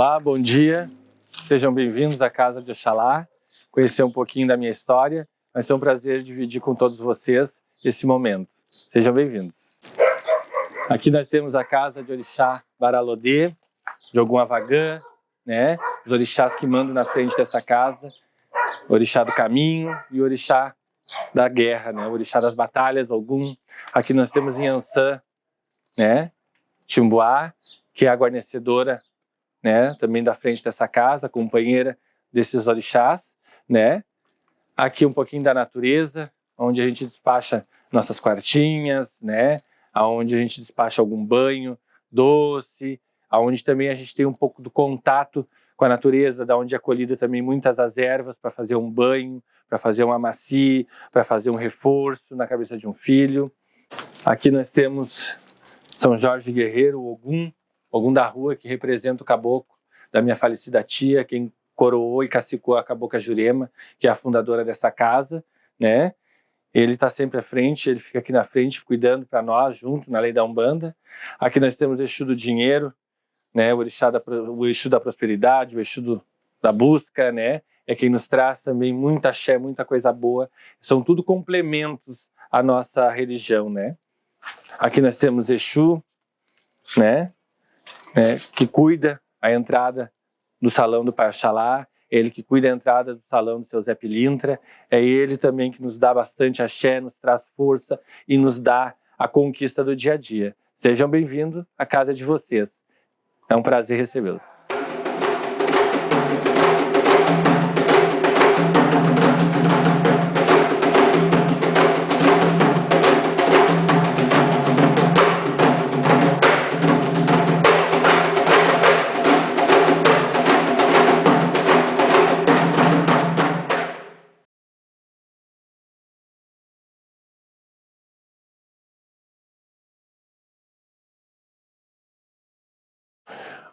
Olá, bom dia. Sejam bem-vindos à Casa de Oxalá. Conhecer um pouquinho da minha história. Vai ser um prazer dividir com todos vocês esse momento. Sejam bem-vindos. Aqui nós temos a casa de Orixá Baralodê, de Ogum Avagã, né? Os orixás que mandam na frente dessa casa. Orixá do caminho e Orixá da guerra, né? O Orixá das batalhas, Ogum. Aqui nós temos Inhansã, né? Timbuá, que é a guarnecedora, né? Também da frente dessa casa, companheira desses orixás, né? Aqui um pouquinho da natureza, onde a gente despacha nossas quartinhas, né? Aonde a gente despacha algum banho doce, aonde também a gente tem um pouco do contato com a natureza, da onde é colhida também muitas as ervas para fazer um banho, para fazer um amaci, para fazer um reforço na cabeça de um filho. Aqui nós temos São Jorge Guerreiro, Ogum da rua, que representa o caboclo da minha falecida tia, quem coroou e cacicou a Cabocla Jurema, que é a fundadora dessa casa, né? Ele está sempre à frente, ele fica aqui na frente cuidando para nós, junto na lei da Umbanda. Aqui nós temos o Exu do dinheiro, né? O Exu da prosperidade, o Exu da busca, né? É quem nos traz também muita axé, muita coisa boa. São tudo complementos à nossa religião, né? Aqui nós temos Exu, né? Que cuida a entrada do salão do Pai Oxalá, ele que cuida a entrada do salão do seu Zé Pilintra, é ele também que nos dá bastante axé, nos traz força e nos dá a conquista do dia a dia. Sejam bem-vindos à casa de vocês. É um prazer recebê-los.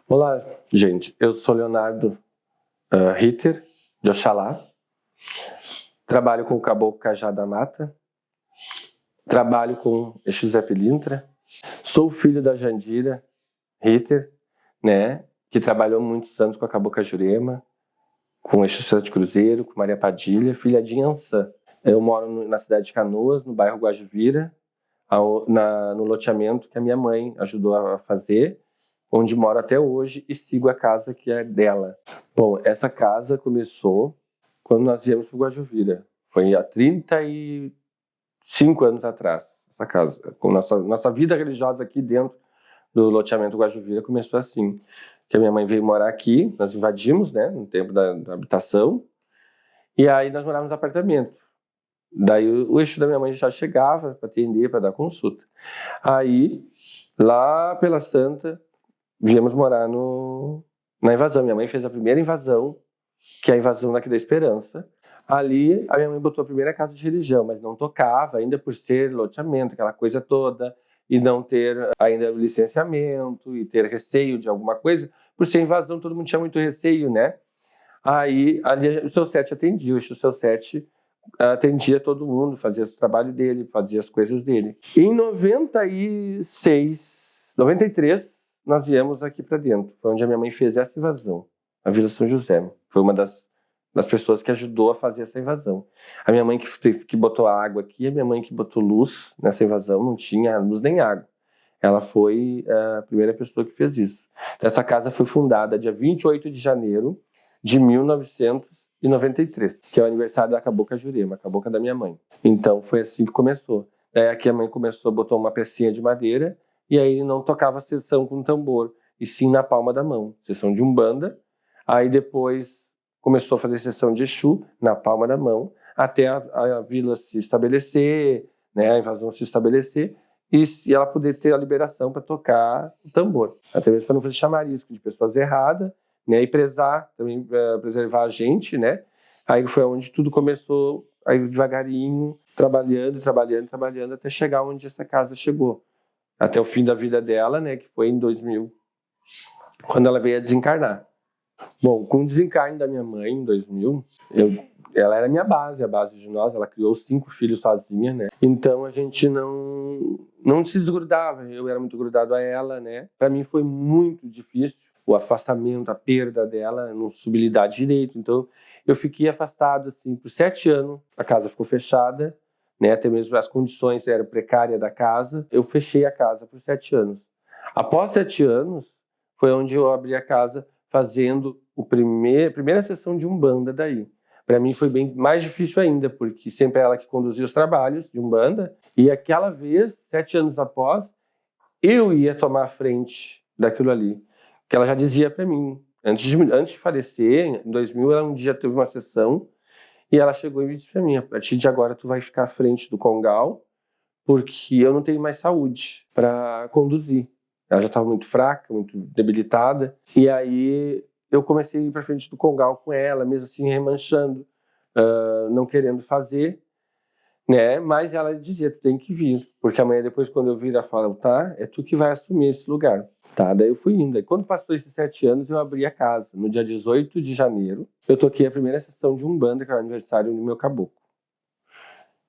Olá, gente. Eu sou Leonardo Ritter, de Oxalá. Trabalho com o Caboclo Cajá da Mata. Trabalho com Exu Zé Pilintra. Sou filho da Jandira Ritter, né? Que trabalhou muitos anos com a Cabocla Jurema, com Exu Sete Cruzeiro, com Maria Padilha, filha de Inhansã. Eu moro na cidade de Canoas, no bairro Guajuvira, no loteamento que a minha mãe ajudou a fazer, onde moro até hoje e sigo a casa que é dela. Bom, essa casa começou quando nós viemos para o Guajuvira. Foi há 35 anos atrás, essa casa. Com nossa vida religiosa aqui dentro do loteamento Guajuvira começou assim. Que a minha mãe veio morar aqui, nós invadimos, né, no tempo da habitação, e aí nós morávamos no apartamento. Daí o Exu da minha mãe já chegava para atender, para dar consulta. Aí, lá pela Santa, viemos morar na invasão. Minha mãe fez a primeira invasão, que é a invasão daqui da Esperança. Ali, a minha mãe botou a primeira casa de religião, mas não tocava, ainda por ser loteamento, aquela coisa toda, e não ter ainda o licenciamento, e ter receio de alguma coisa. Por ser invasão, todo mundo tinha muito receio, né? Aí, ali, o seu Sete atendia, o seu Sete atendia todo mundo, fazia o trabalho dele, fazia as coisas dele. Em 93, nós viemos aqui para dentro. Foi onde a minha mãe fez essa invasão, a Vila São José. Foi uma das pessoas que ajudou a fazer essa invasão. A minha mãe que botou a água aqui, a minha mãe que botou luz nessa invasão, não tinha luz nem água. Ela foi a primeira pessoa que fez isso. Então, essa casa foi fundada dia 28 de janeiro de 1993, que é o aniversário da Cabocla Jurema, a cabocla da minha mãe. Então foi assim que começou. Daí aqui a mãe começou, botou uma pecinha de madeira, e aí não tocava sessão com tambor, e sim na palma da mão, sessão de Umbanda. Aí depois começou a fazer sessão de Exu na palma da mão, até a vila se estabelecer, né, a invasão se estabelecer, e ela poder ter a liberação para tocar o tambor, até mesmo para não fazer chamarisco de pessoas erradas, né, e também preservar a gente, né. Aí foi onde tudo começou, aí devagarinho, trabalhando, até chegar onde essa casa chegou. Até o fim da vida dela, né, que foi em 2000, quando ela veio a desencarnar. Bom, com o desencarne da minha mãe, em 2000, ela era a base de nós, ela criou 5 filhos sozinha, né? Então a gente não se desgrudava, eu era muito grudado a ela, né? Para mim foi muito difícil o afastamento, a perda dela, não soube lidar direito. Então, eu fiquei afastado assim por 7 anos. A casa ficou fechada, né? Até mesmo as condições eram precárias da casa. Eu fechei a casa por 7 anos. Após 7 anos, foi onde eu abri a casa fazendo a primeira sessão de Umbanda daí. Para mim foi bem mais difícil ainda, porque sempre ela que conduzia os trabalhos de Umbanda. E aquela vez, 7 anos após, eu ia tomar a frente daquilo ali. Que ela já dizia para mim, antes de falecer, em 2000, ela um dia teve uma sessão e ela chegou e disse para mim, a partir de agora tu vai ficar à frente do Congal, porque eu não tenho mais saúde para conduzir. Ela já estava muito fraca, muito debilitada. E aí eu comecei a ir para frente do Congal com ela, mesmo assim remanchando, não querendo fazer, né? Mas ela dizia, tu tem que vir, porque amanhã depois quando eu vir, ela fala, tá, é tu que vai assumir esse lugar. Tá, daí eu fui indo. E quando passou esses 7 anos, eu abri a casa. No dia 18 de janeiro, eu toquei a primeira sessão de Umbanda, que era o aniversário do meu caboclo.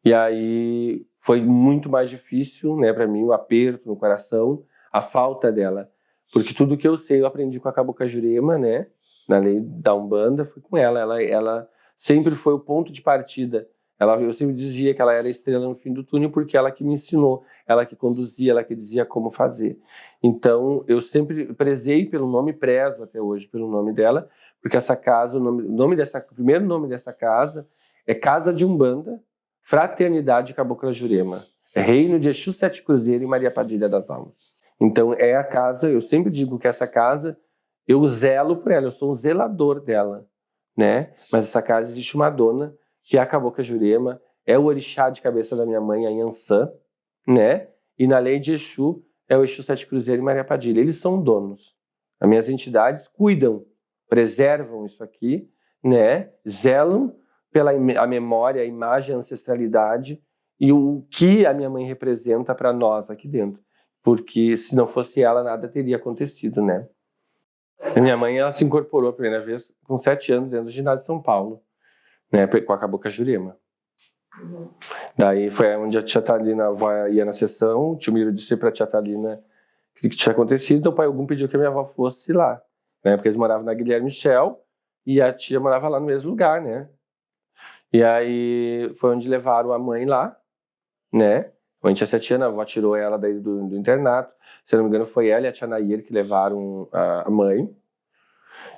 E aí foi muito mais difícil, né, para mim, o aperto no coração, a falta dela. Porque tudo que eu sei, eu aprendi com a Cabocla Jurema, né, na lei da Umbanda, foi com ela. Ela sempre foi o ponto de partida. Eu sempre dizia que ela era a estrela no fim do túnel, porque ela que me ensinou, ela que conduzia, ela que dizia como fazer. Então, eu sempre prezei pelo nome, prezo até hoje pelo nome dela, porque essa casa, o primeiro nome dessa casa é Casa de Umbanda, Fraternidade Cabocla Jurema. É Reino de Exu Sete Cruzeiro e Maria Padilha das Almas. Então, é a casa, eu sempre digo que essa casa, eu zelo por ela, eu sou um zelador dela, né? Mas essa casa existe uma dona, que é a Cabocla Jurema, é o orixá de cabeça da minha mãe, a Yansan, né? E na lei de Exu, é o Exu Sete Cruzeiro e Maria Padilha. Eles são donos. As minhas entidades cuidam, preservam isso aqui, né? Zelam pela a memória, a imagem, a ancestralidade e o que a minha mãe representa para nós aqui dentro. Porque se não fosse ela, nada teria acontecido, né? A minha mãe, ela se incorporou a primeira vez com 7 anos dentro do ginásio de São Paulo, né? Com a Cabocla Jurema. Daí foi onde a tia Thalina ia na sessão, o tio Miro disse pra tia Thalina o que tinha acontecido, então o pai algum pediu que a minha avó fosse lá, né? Porque eles moravam na Guilherme Michel e a tia morava lá no mesmo lugar, né? E aí foi onde levaram a mãe lá, né? A mãe tinha 7 anos, a avó tirou ela daí do internato. Se não me engano, foi ela e a tia Nair que levaram a mãe.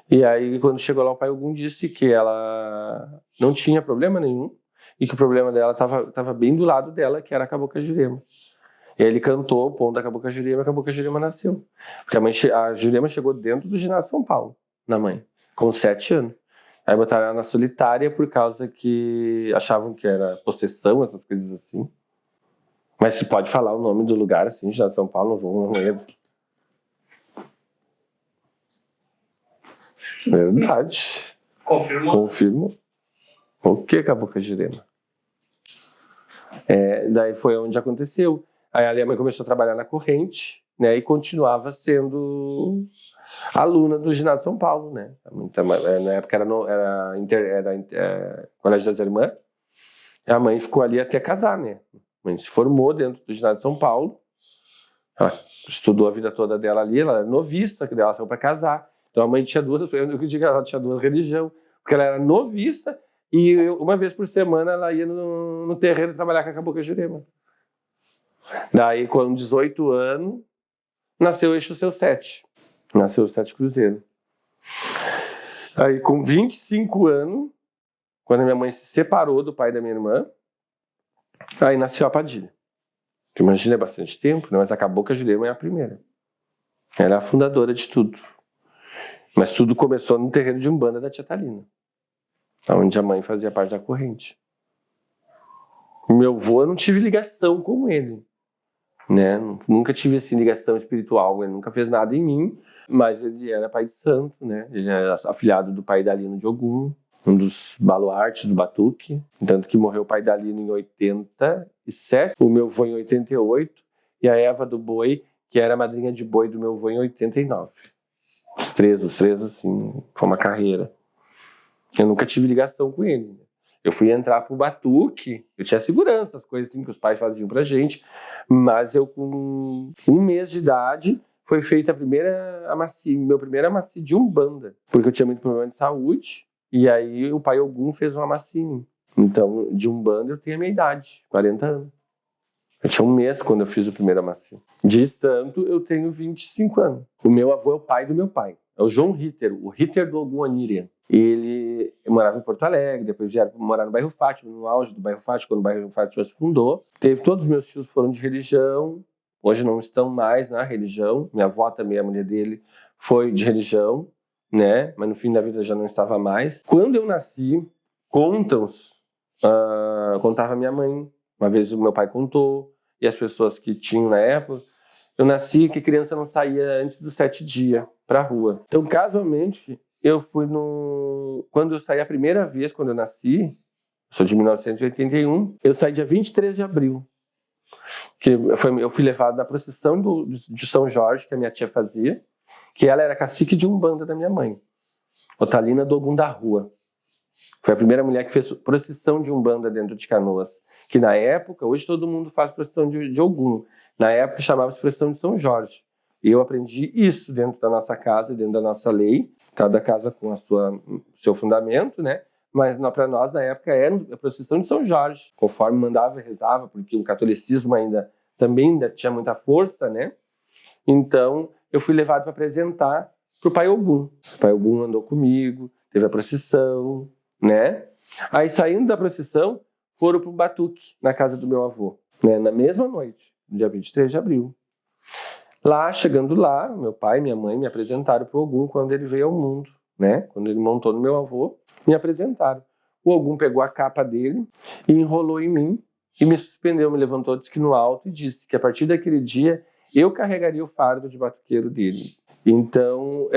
E aí, quando chegou lá, o pai algum disse que ela não tinha problema nenhum e que o problema dela estava bem do lado dela, que era a Cabocla Jurema. E aí ele cantou o ponto da Cabocla Jurema, a Cabocla Jurema nasceu. Porque a Jurema chegou dentro do ginásio São Paulo, na mãe, com 7 anos. Aí botaram ela na solitária por causa que achavam que era possessão, essas coisas assim. Mas se pode falar o nome do lugar, assim, já São Paulo, não vou medo. Verdade. Confirmo. O que Cabocla Jurema? Daí foi onde aconteceu. Aí a minha mãe começou a trabalhar na corrente, né, e continuava sendo aluna do ginásio São Paulo, né? Na época era Colégio das Irmãs. A mãe ficou ali até casar, né? A mãe se formou dentro do ginásio São Paulo. Ela estudou a vida toda dela ali, ela era novista, que ela saiu para casar. Então a mãe tinha ela tinha 2 religiões, porque ela era novista e uma vez por semana ela ia no terreiro trabalhar com a Cabocla Jurema. Daí, com 18 anos, nasceu o Exu Seu 7. Nasceu o 7 Cruzeiro. Aí, com 25 anos, quando a minha mãe se separou do pai da minha irmã, aí nasceu a Padilha. Tu imagina, é bastante tempo, né? Mas a Cabocla Jurema é a primeira. Ela é a fundadora de tudo. Mas tudo começou no terreiro de Umbanda da tia Thalina, onde a mãe fazia parte da corrente. Meu avô, eu não tive ligação com ele, né? Nunca tive assim, ligação espiritual, ele nunca fez nada em mim, mas ele era pai de santo, né? Ele era afilhado do pai da Lino de Ogum, um dos baluartes do Batuque, tanto que morreu o pai da Lino em 87, o meu avô em 88, e a Eva do Boi, que era a madrinha de boi do meu avô em 89. Os três assim, foi uma carreira. Eu nunca tive ligação com ele. Eu fui entrar pro Batuque, eu tinha segurança, as coisas assim que os pais faziam pra gente, mas eu com 1 mês de idade foi feita a primeira amaci, meu primeiro amaci de Umbanda, porque eu tinha muito problema de saúde, e aí o pai Ogum fez um amaci em mim. Então, de Umbanda eu tenho a minha idade, 40 anos. Eu tinha 1 mês quando eu fiz o primeiro amaci. De santo, eu tenho 25 anos. O meu avô é o pai do meu pai. É o João Ritter, o Ritter do Ogum Aniria. Ele morava em Porto Alegre, depois vieram morar no bairro Fátima, no auge do bairro Fátima, quando o bairro Fátima se fundou. Todos os meus tios foram de religião, hoje não estão mais na religião. Minha avó também, a mulher dele, foi de religião, né? Mas no fim da vida já não estava mais. Quando eu nasci, contava minha mãe, uma vez o meu pai contou, e as pessoas que tinham na época, eu nasci que criança não saía antes dos 7 dias para a rua. Então, casualmente, eu fui quando eu saí a primeira vez, quando eu nasci, sou de 1981, eu saí dia 23 de abril. Eu fui levado na procissão de São Jorge, que a minha tia fazia, que ela era cacique de Umbanda da minha mãe, Otalina do Ogum da Rua. Foi a primeira mulher que fez procissão de Umbanda dentro de Canoas. Que na época, hoje todo mundo faz procissão de Ogum. Na época chamava-se procissão de São Jorge. E eu aprendi isso dentro da nossa casa, dentro da nossa lei, cada casa com seu fundamento, né? Mas para nós, na época, era a procissão de São Jorge, conforme mandava e rezava, porque o catolicismo também tinha muita força, né? Então, eu fui levado para apresentar para o pai Ogum. O pai Ogum andou comigo, teve a procissão, né? Aí, saindo da procissão, foram para o Batuque, na casa do meu avô, né? Na mesma noite, no dia 23 de abril. Chegando lá, meu pai e minha mãe me apresentaram para o Ogum quando ele veio ao mundo, né? Quando ele montou no meu avô, me apresentaram. O Ogum pegou a capa dele e enrolou em mim e me suspendeu, me levantou, disse que no alto e disse que a partir daquele dia eu carregaria o fardo de batuqueiro dele. Então,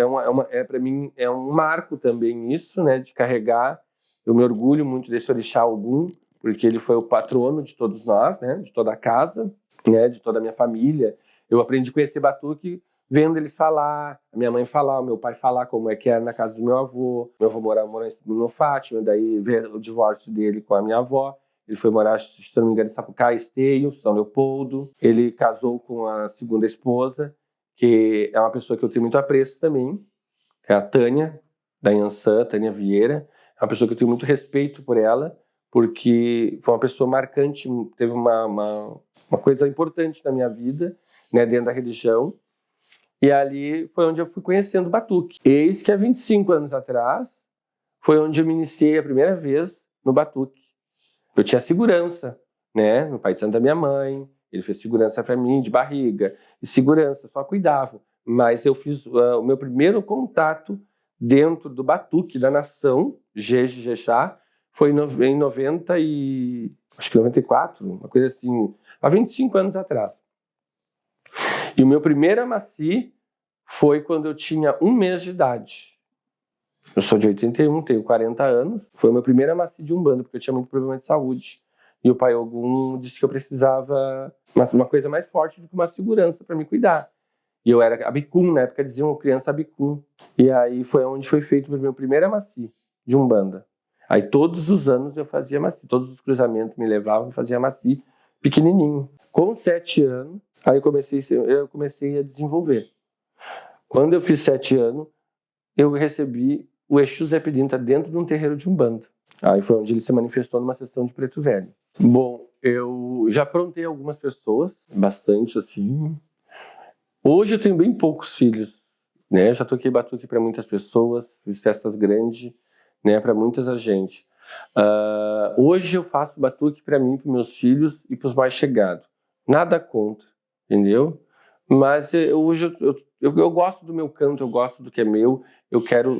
para mim, é um marco também isso, né? De carregar. Eu me orgulho muito desse orixá Ogum, porque ele foi o patrono de todos nós, né? De toda a casa, né? De toda a minha família. Eu aprendi a conhecer batuque vendo eles falar, a minha mãe falar, o meu pai falar como é que era na casa do meu avô. Meu avô morava no Fátima, daí veio o divórcio dele com a minha avó. Ele foi morar, se não me engano, em Sapucaí, Esteio, São Leopoldo. Ele casou com a segunda esposa, que é uma pessoa que eu tenho muito apreço também. É a Tânia, da Iansã, Tânia Vieira. É uma pessoa que eu tenho muito respeito por ela, porque foi uma pessoa marcante, teve uma coisa importante na minha vida, né, dentro da religião. E ali foi onde eu fui conhecendo o batuque. Eis que há 25 anos atrás foi onde eu me iniciei a primeira vez no batuque. Eu tinha segurança, né, no pai de santo da minha mãe, ele fez segurança para mim de barriga, e segurança, só cuidava. Mas eu fiz o meu primeiro contato dentro do batuque da nação, Jejá, foi em 94, uma coisa assim, há 25 anos atrás. E o meu primeiro amaci foi quando eu tinha 1 mês de idade. Eu sou de 81, tenho 40 anos. Foi o meu primeiro amaci de Umbanda, porque eu tinha muito problema de saúde. E o pai Ogum disse que eu precisava uma coisa mais forte do que uma segurança para me cuidar. E eu era abicum, na época diziam criança abicum. E aí foi onde foi feito o meu primeiro amaci de Umbanda. Aí todos os anos eu fazia amaci, todos os cruzamentos me levavam e fazia amaci pequenininho. Com 7 anos, aí eu comecei a desenvolver. Quando eu fiz 7 anos, eu recebi o Exu Zé Pedinta dentro de um terreiro de Umbanda. Aí foi onde ele se manifestou numa sessão de Preto Velho. Bom, eu já aprontei algumas pessoas, bastante assim. Hoje eu tenho bem poucos filhos, né? Eu já toquei batuque para muitas pessoas, fiz festas grandes, né? Para muita gente. Hoje eu faço batuque para mim, para meus filhos e para os mais chegados. Nada contra, entendeu? Mas hoje eu gosto do meu canto, eu gosto do que é meu. Eu quero,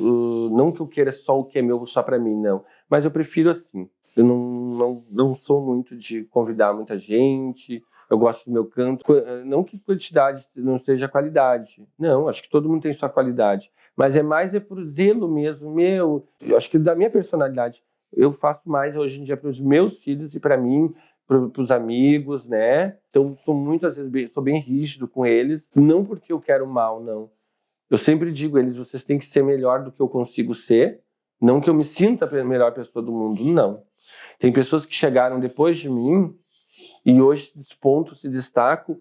não que eu queira só o que é meu só para mim, não. Mas eu prefiro assim. Eu não sou muito de convidar muita gente. Eu gosto do meu canto. Não que quantidade não seja qualidade. Não, acho que todo mundo tem sua qualidade. Mas é por zelo mesmo, meu. Eu acho que da minha personalidade. Eu faço mais hoje em dia para os meus filhos e para mim, para os amigos, né? Então, muitas vezes sou bem rígido com eles. Não porque eu quero mal, não. Eu sempre digo a eles, vocês têm que ser melhor do que eu consigo ser. Não que eu me sinta a melhor pessoa do mundo, não. Tem pessoas que chegaram depois de mim e hoje se destacam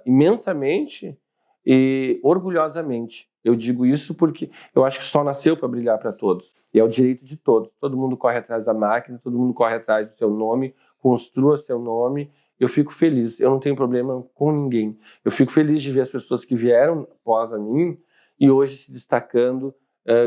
imensamente e orgulhosamente. Eu digo isso porque eu acho que o sol nasceu para brilhar para todos. E é o direito de todos. Todo mundo corre atrás da máquina, todo mundo corre atrás do seu nome, construa seu nome. Eu fico feliz, eu não tenho problema com ninguém. Eu fico feliz de ver as pessoas que vieram após a mim e hoje se destacando,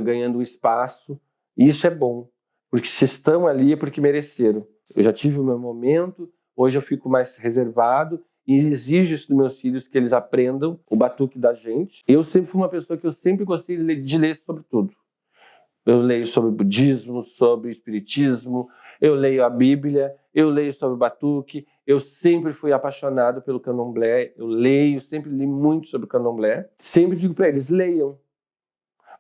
ganhando um espaço. E isso é bom, porque se estão ali é porque mereceram. Eu já tive o meu momento, hoje eu fico mais reservado e exijo isso dos meus filhos, que eles aprendam o batuque da gente. Eu sempre fui uma pessoa que eu sempre gostei de ler sobre tudo. Eu leio sobre budismo, sobre espiritismo, eu leio a Bíblia, eu leio sobre batuque. Eu sempre fui apaixonado pelo candomblé, eu leio, sempre li muito sobre o candomblé. Sempre digo para eles, leiam.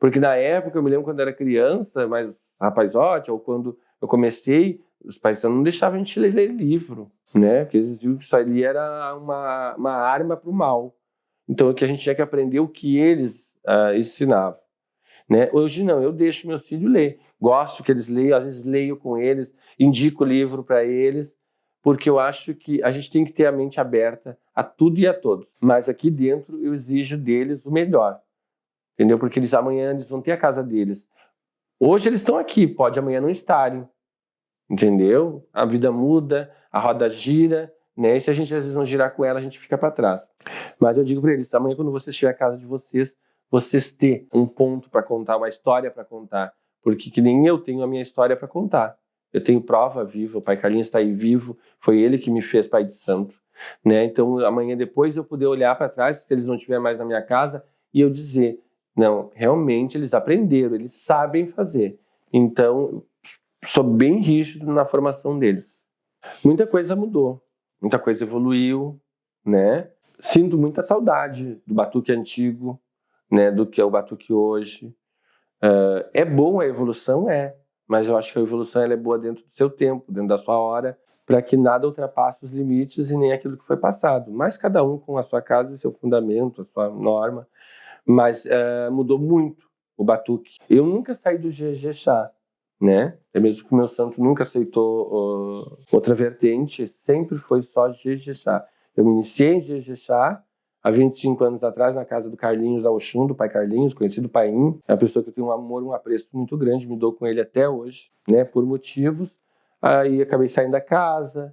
Porque na época, eu me lembro quando eu era criança, mais rapazote, ou quando eu comecei, os pais não deixavam a gente ler livro, né? Porque eles viam que isso ali era uma arma para o mal. Então, que a gente tinha que aprender o que eles ensinavam. Né? Hoje não, eu deixo meus filhos ler. Gosto que eles leiam, às vezes leio com eles, indico o livro para eles, porque eu acho que a gente tem que ter a mente aberta a tudo e a todos. Mas aqui dentro eu exijo deles o melhor, entendeu? Porque amanhã eles vão ter a casa deles. Hoje eles estão aqui, pode amanhã não estarem, entendeu? A vida muda, a roda gira, né? E se a gente às vezes não girar com ela, a gente fica para trás. Mas eu digo para eles, amanhã quando vocês tiverem a casa de vocês ter um ponto para contar, uma história para contar, porque que nem eu tenho a minha história para contar. Eu tenho prova viva, o pai Carlinhos está aí vivo, foi ele que me fez pai de santo, né? Então amanhã depois eu poder olhar para trás, se eles não estiverem mais na minha casa, e eu dizer, não, realmente eles aprenderam, eles sabem fazer. Então sou bem rígido na formação deles. Muita coisa mudou, muita coisa evoluiu, né? Sinto muita saudade do batuque antigo, né, do que é o batuque hoje. É bom a evolução? Mas eu acho que a evolução ela é boa dentro do seu tempo, dentro da sua hora, para que nada ultrapasse os limites e nem aquilo que foi passado. Mas cada um com a sua casa e seu fundamento, a sua norma. Mas mudou muito o batuque. Eu nunca saí do Jejexá, né? É mesmo que o meu santo nunca aceitou outra vertente, sempre foi só Jejexá. Eu me iniciei em Jejexá há 25 anos atrás, na casa do Carlinhos da Oxum, do pai Carlinhos, conhecido Paim. É uma pessoa que eu tenho um amor, um apreço muito grande, me dou com ele até hoje, né? Por motivos. Aí acabei saindo da casa,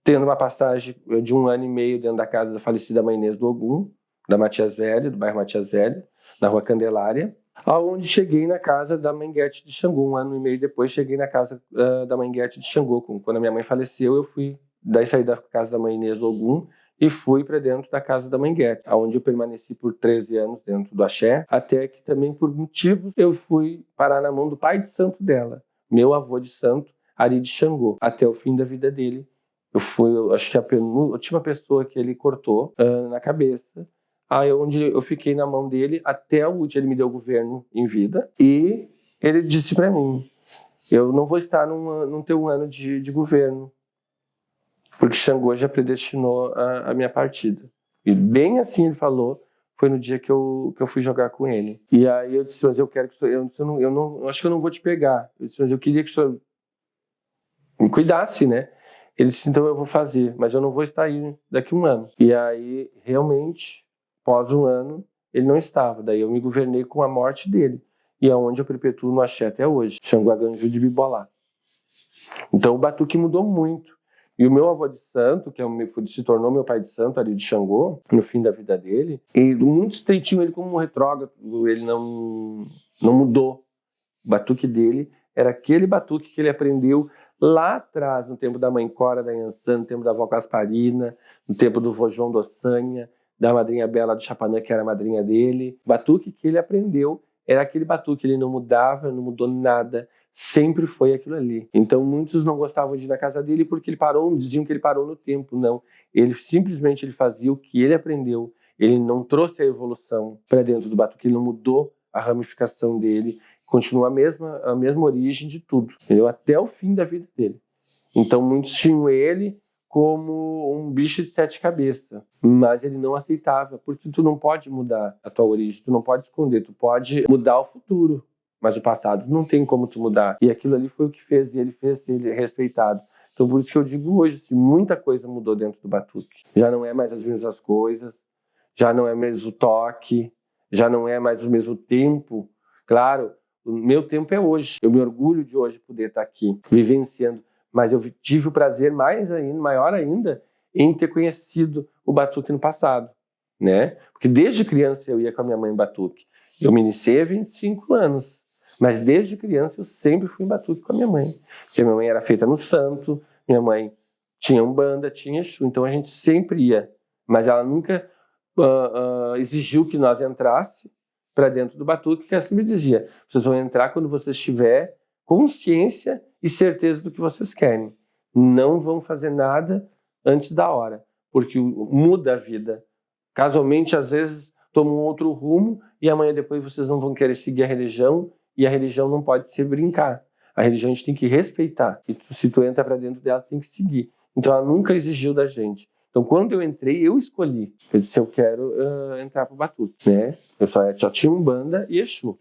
tendo uma passagem de 1 ano e meio dentro da casa da falecida mãe Inês do Ogum, da Matias Velho, do bairro Matias Velho, na Rua Candelária, aonde cheguei na casa da mãe Guete de Xangô. 1 ano e meio depois, cheguei na casa da mãe Guete de Xangô. Quando a minha mãe faleceu, eu fui, daí saí da casa da mãe Inês do Ogum e fui para dentro da casa da mãe Guete, onde eu permaneci por 13 anos dentro do axé, até que também por motivos eu fui parar na mão do pai de santo dela, meu avô de santo, Ari de Xangô, até o fim da vida dele. Eu fui, acho que a última pessoa que ele cortou na cabeça, aí onde eu fiquei na mão dele até o último. Ele me deu o governo em vida e ele disse para mim, eu não vou estar num teu ano de governo, porque Xangô já predestinou a minha partida. E bem assim ele falou, foi no dia que eu fui jogar com ele. E aí eu disse, mas eu quero que o senhor, eu acho que eu não vou te pegar. Eu disse, mas eu queria que o senhor me cuidasse, né? Ele disse, então eu vou fazer, mas eu não vou estar aí daqui a 1 ano. E aí, realmente, após 1 ano, ele não estava. Daí eu me governei com a morte dele. E é onde eu perpetuo no axé até hoje, Xangô Aganju de Bibolá. Então o batuque mudou muito. E o meu avô de santo, que se tornou meu pai de santo ali de Xangô, no fim da vida dele, e muito estreitinho ele como um retrógrado, ele não mudou. O batuque dele era aquele batuque que ele aprendeu lá atrás, no tempo da mãe Cora da Iansã, no tempo da avó Gasparina, no tempo do vô João Dossanha, da madrinha Bela do Chapanã, que era a madrinha dele. O batuque que ele aprendeu era aquele batuque, ele não mudava, não mudou nada, sempre foi aquilo ali. Então muitos não gostavam de ir na casa dele porque ele parou, diziam que ele parou no tempo. Não, ele simplesmente fazia o que ele aprendeu. Ele não trouxe a evolução para dentro do batuque, ele não mudou a ramificação dele, continua a mesma origem de tudo, entendeu? Até o fim da vida dele. Então muitos tinham ele como um bicho de 7 cabeças, mas ele não aceitava, porque tu não pode mudar a tua origem, tu não pode esconder, tu pode mudar o futuro, mas o passado não tem como tu mudar. E aquilo ali foi o que fez, e ele fez ser respeitado. Então por isso que eu digo hoje, assim, muita coisa mudou dentro do batuque. Já não é mais as mesmas coisas, já não é mais o toque, já não é mais o mesmo tempo. Claro, o meu tempo é hoje. Eu me orgulho de hoje poder estar aqui, vivenciando. Mas eu tive o prazer maior ainda, em ter conhecido o batuque no passado, né? Porque desde criança eu ia com a minha mãe em batuque. Eu me iniciei há 25 anos, mas desde criança eu sempre fui em batuque com a minha mãe. Porque a minha mãe era feita no santo, minha mãe tinha umbanda, tinha Exu, então a gente sempre ia. Mas ela nunca exigiu que nós entrasse para dentro do batuque, que ela sempre dizia: vocês vão entrar quando vocês tiverem consciência e certeza do que vocês querem. Não vão fazer nada antes da hora, porque muda a vida. Casualmente, às vezes, toma um outro rumo e amanhã depois vocês não vão querer seguir a religião, e a religião não pode se brincar. A religião a gente tem que respeitar. E se tu entra para dentro dela, tem que seguir. Então ela nunca exigiu da gente. Então quando eu entrei, eu escolhi. Eu disse: eu quero entrar pro batuque, né? Eu só tinha Umbanda e Exu.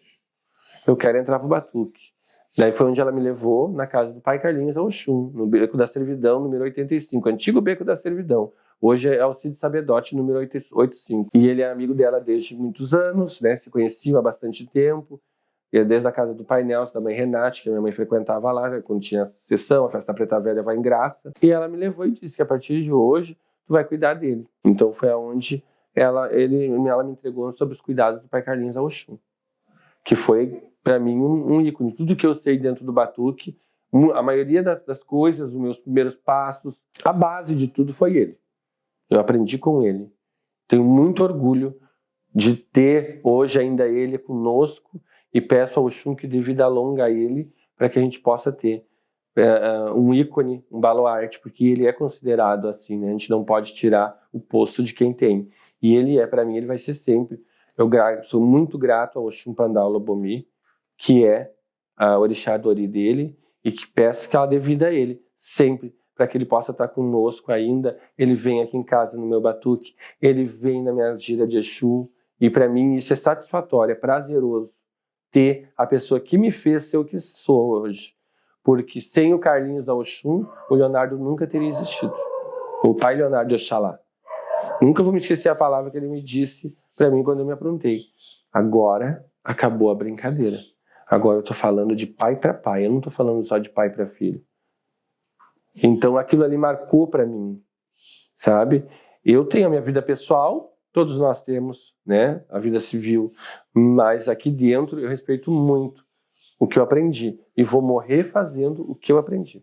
Eu quero entrar pro batuque. Daí foi onde ela me levou, na casa do Pai Carlinhos, ao Oxum, no Beco da Servidão, número 85. Antigo Beco da Servidão. Hoje é Alcide Sabedote, número 85. E ele é amigo dela desde muitos anos, né? Se conheciam há bastante tempo. Desde a casa do Pai Nelson, da mãe Renate, que a minha mãe frequentava lá, quando tinha sessão, a festa preta velha vai em graça. E ela me levou e disse que a partir de hoje, tu vai cuidar dele. Então foi aonde ela me entregou sobre os cuidados do Pai Carlinhos ao Oxum, que foi para mim um ícone. Tudo que eu sei dentro do batuque, a maioria das coisas, os meus primeiros passos, a base de tudo foi ele. Eu aprendi com ele. Tenho muito orgulho de ter hoje ainda ele conosco, e peço ao Oxum que dê vida longa a ele, para que a gente possa ter um ícone, um baluarte, porque ele é considerado assim, né? A gente não pode tirar o posto de quem tem. E ele para mim, ele vai ser sempre. Eu sou muito grato ao Oxum Pandau Lobomi, que é a orixá Dori dele, e que peço que ela dê vida a ele, sempre, para que ele possa estar conosco ainda. Ele vem aqui em casa no meu batuque, ele vem na minha gira de Exu, e para mim isso é satisfatório, é prazeroso ter a pessoa que me fez ser o que sou hoje. Porque sem o Carlinhos da Oxum, o Leonardo nunca teria existido. O pai Leonardo de Oxalá. Nunca vou me esquecer a palavra que ele me disse para mim quando eu me aprontei. Agora acabou a brincadeira. Agora eu estou falando de pai para pai, eu não estou falando só de pai para filho. Então aquilo ali marcou para mim, sabe? Eu tenho a minha vida pessoal, todos nós temos, né? A vida civil, mas aqui dentro eu respeito muito o que eu aprendi e vou morrer fazendo o que eu aprendi.